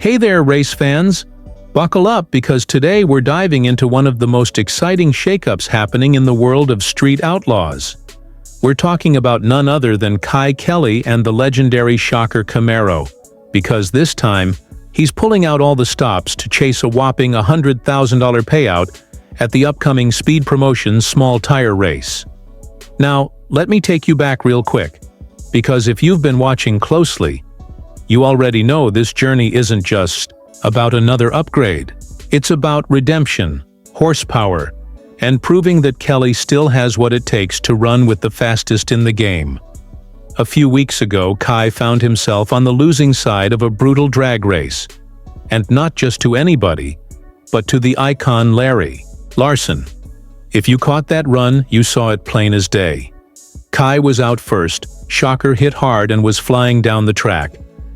Hey there, race fans! Buckle up because today we're diving into one of the most exciting shakeups happening in the world of Street Outlaws. We're talking about none other than Kye Kelley and the legendary SHOCKER Camaro, because this time, he's pulling out all the stops to chase a whopping $100,000 payout at the upcoming Speed Promotions small tire race. Now, let me take you back real quick, because if you've been watching closely, you already know this journey isn't just about another upgrade. It's about redemption, horsepower, and proving that Kelley still has what it takes to run with the fastest in the game. A few weeks ago, Kye found himself on the losing side of a brutal drag race. And not just to anybody, but to the icon Larry Larson. If you caught that run, you saw it plain as day. Kye was out first, SHOCKER hit hard and was flying down the track.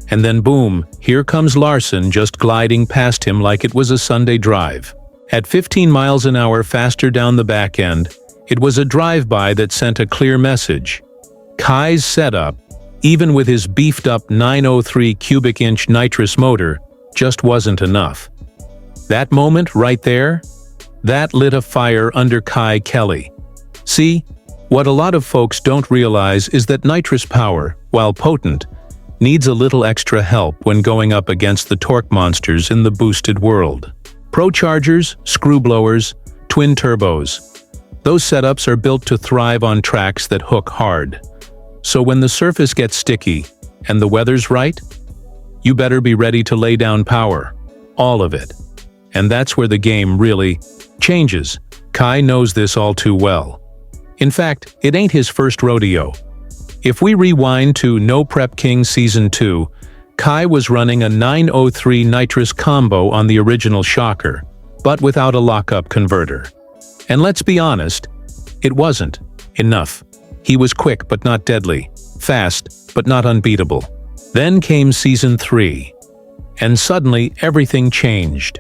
And then boom, here comes Larson just gliding past him like it was a Sunday drive. At 15 miles an hour faster down the back end, it was a drive-by that sent a clear message. Kye's setup, even with his beefed-up 903 cubic inch nitrous motor, just wasn't enough. That moment right there, that lit a fire under Kye Kelley. See, what a lot of folks don't realize is that nitrous power, while potent, needs a little extra help when going up against the torque monsters in the boosted world. Pro-chargers, screw blowers, twin turbos. Those setups are built to thrive on tracks that hook hard. So when the surface gets sticky and the weather's right, you better be ready to lay down power. All of it. And that's where the game really changes. Kye knows this all too well. In fact, it ain't his first rodeo. If we rewind to No Prep King Season 2, Kye was running a 903 nitrous combo on the original SHOCKER, but without a lockup converter. And let's be honest, it wasn't enough. He was quick but not deadly, fast but not unbeatable. Then came Season 3, and suddenly everything changed.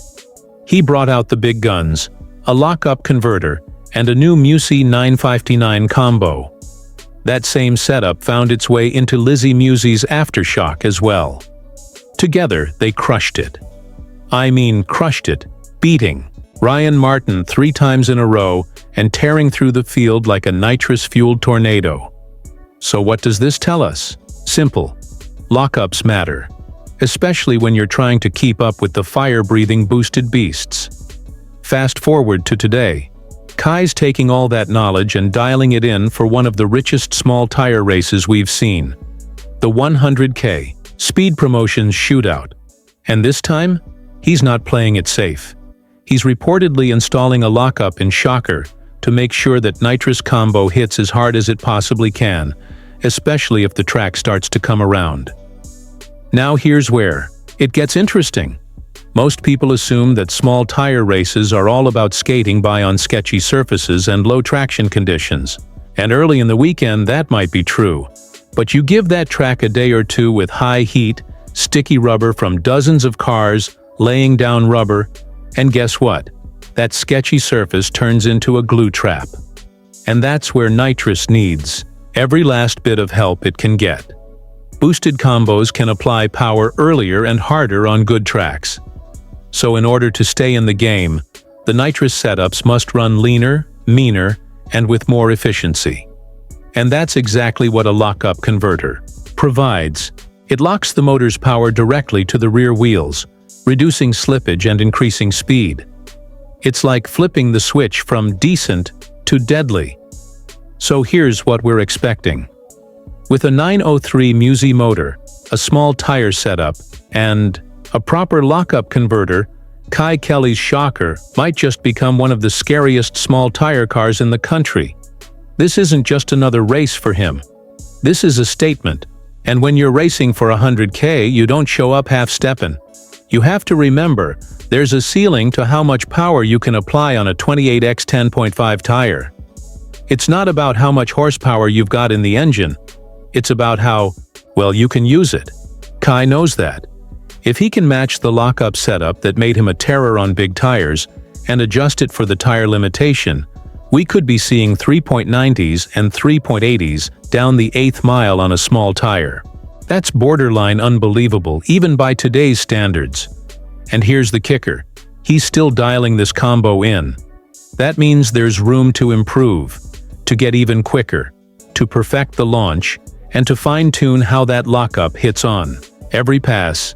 He brought out the big guns, a lockup converter, and a new Musi 959 combo. That same setup found its way into Lizzie Musi's Aftershock as well. Together, they crushed it. I mean crushed it, beating Ryan Martin 3 times in a row and tearing through the field like a nitrous-fueled tornado. So what does this tell us? Simple. Lockups matter, especially when you're trying to keep up with the fire-breathing boosted beasts. Fast forward to today. Kye's taking all that knowledge and dialing it in for one of the richest small tire races we've seen. The 100K Speed Promotions shootout. And this time, he's not playing it safe. He's reportedly installing a lockup in SHOCKER to make sure that nitrous combo hits as hard as it possibly can, especially if the track starts to come around. Now here's where it gets interesting. Most people assume that small tire races are all about skating by on sketchy surfaces and low traction conditions. And early in the weekend, that might be true. But you give that track a day or two with high heat, sticky rubber from dozens of cars laying down rubber, and guess what? That sketchy surface turns into a glue trap. And that's where nitrous needs every last bit of help it can get. Boosted combos can apply power earlier and harder on good tracks. So in order to stay in the game, the nitrous setups must run leaner, meaner, and with more efficiency. And that's exactly what a lockup converter provides. It locks the motor's power directly to the rear wheels, reducing slippage and increasing speed. It's like flipping the switch from decent to deadly. So here's what we're expecting. With a 903 Musi motor, a small tire setup, and a proper lockup converter, Kye Kelley's SHOCKER might just become one of the scariest small tire cars in the country. This isn't just another race for him. This is a statement. And when you're racing for 100K, you don't show up half-steppin'. You have to remember, there's a ceiling to how much power you can apply on a 28x 10.5 tire. It's not about how much horsepower you've got in the engine. It's about how, well, you can use it. Kye knows that. If he can match the lockup setup that made him a terror on big tires and adjust it for the tire limitation, we could be seeing 3.90s and 3.80s down the 8th mile on a small tire. That's borderline unbelievable even by today's standards. And here's the kicker. He's still dialing this combo in. That means there's room to improve, to get even quicker, to perfect the launch, and to fine-tune how that lockup hits on every pass.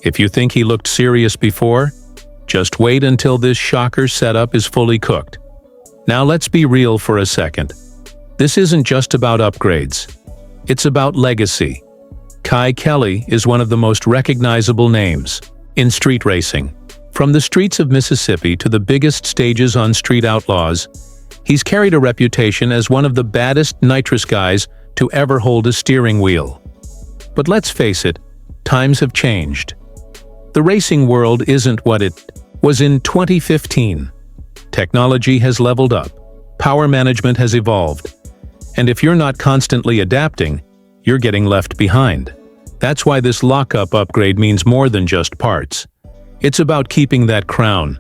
If you think he looked serious before, just wait until this shocker setup is fully cooked. Now let's be real for a second. This isn't just about upgrades. It's about legacy. Kye Kelley is one of the most recognizable names in street racing. From the streets of Mississippi to the biggest stages on Street Outlaws, he's carried a reputation as one of the baddest nitrous guys to ever hold a steering wheel. But let's face it, times have changed. The racing world isn't what it was in 2015. Technology has leveled up, power management has evolved, and if you're not constantly adapting, you're getting left behind. That's why this lockup upgrade means more than just parts. It's about keeping that crown.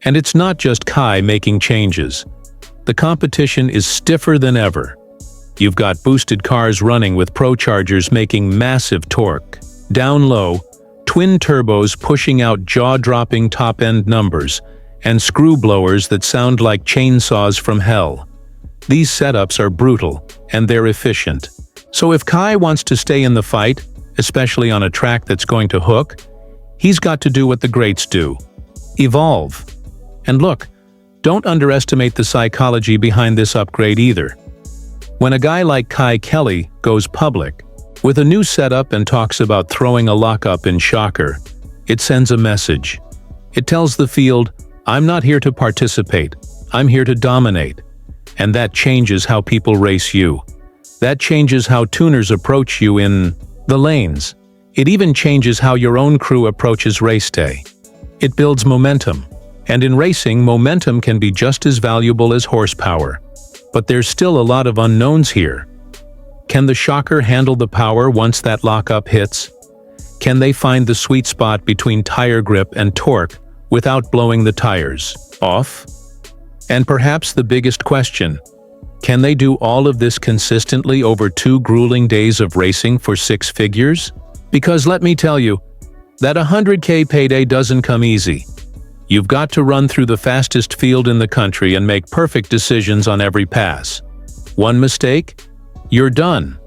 And it's not just Kye making changes. The competition is stiffer than ever. You've got boosted cars running with prochargers making massive torque. Down low, twin turbos pushing out jaw-dropping top-end numbers, and screw blowers that sound like chainsaws from hell. These setups are brutal, and they're efficient. So if Kye wants to stay in the fight, especially on a track that's going to hook, he's got to do what the greats do: evolve. And look, don't underestimate the psychology behind this upgrade either. When a guy like Kye Kelley goes public with a new setup and talks about throwing a lockup in Shocker, it sends a message. It tells the field, I'm not here to participate, I'm here to dominate. And that changes how people race you. That changes how tuners approach you in the lanes. It even changes how your own crew approaches race day. It builds momentum. And in racing, momentum can be just as valuable as horsepower. But there's still a lot of unknowns here. Can the Shocker handle the power once that lockup hits? Can they find the sweet spot between tire grip and torque without blowing the tires off? And perhaps the biggest question, can they do all of this consistently over 2 grueling days of racing for 6 figures? Because let me tell you, that $100K payday doesn't come easy. You've got to run through the fastest field in the country and make perfect decisions on every pass. One mistake, you're done.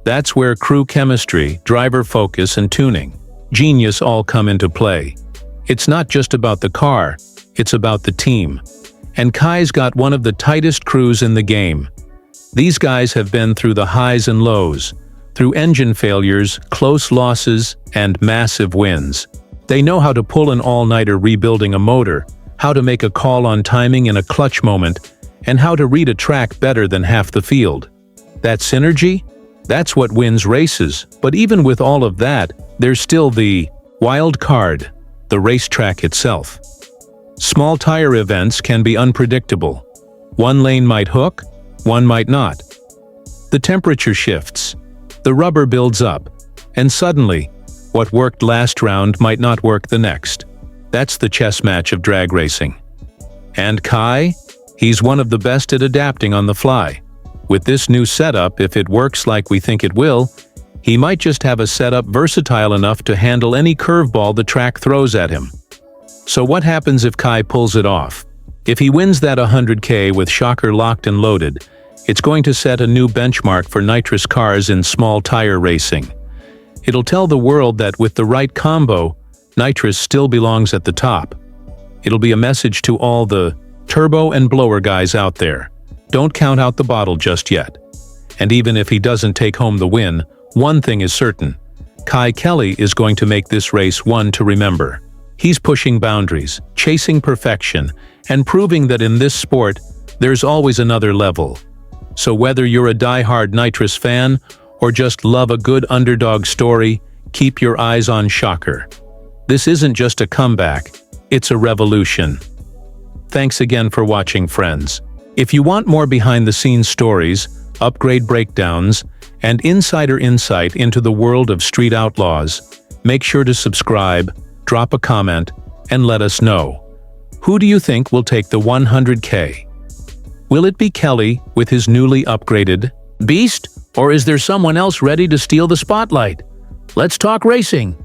That's where crew chemistry, driver focus, and tuning, genius all come into play. It's not just about the car, it's about the team. And Kye's got one of the tightest crews in the game. These guys have been through the highs and lows, through engine failures, close losses, and massive wins. They know how to pull an all-nighter rebuilding a motor, how to make a call on timing in a clutch moment, and how to read a track better than half the field. That synergy? That's what wins races. But even with all of that, there's still the wild card, the racetrack itself. Small tire events can be unpredictable. One lane might hook, one might not. The temperature shifts, the rubber builds up, and suddenly, what worked last round might not work the next. That's the chess match of drag racing. And Kye? He's one of the best at adapting on the fly. With this new setup, if it works like we think it will, he might just have a setup versatile enough to handle any curveball the track throws at him. So what happens if Kye pulls it off? If he wins that $100K with Shocker locked and loaded, it's going to set a new benchmark for nitrous cars in small tire racing. It'll tell the world that with the right combo, nitrous still belongs at the top. It'll be a message to all the turbo and blower guys out there. Don't count out the bottle just yet. And even if he doesn't take home the win, one thing is certain. Kye Kelley is going to make this race one to remember. He's pushing boundaries, chasing perfection, and proving that in this sport, there's always another level. So whether you're a die-hard nitrous fan or just love a good underdog story, keep your eyes on Shocker. This isn't just a comeback, it's a revolution. Thanks again for watching, friends. If you want more behind-the-scenes stories, upgrade breakdowns, and insider insight into the world of Street Outlaws, make sure to subscribe, drop a comment, and let us know. Who do you think will take the $100K? Will it be Kelley with his newly upgraded Beast, or is there someone else ready to steal the spotlight? Let's talk racing!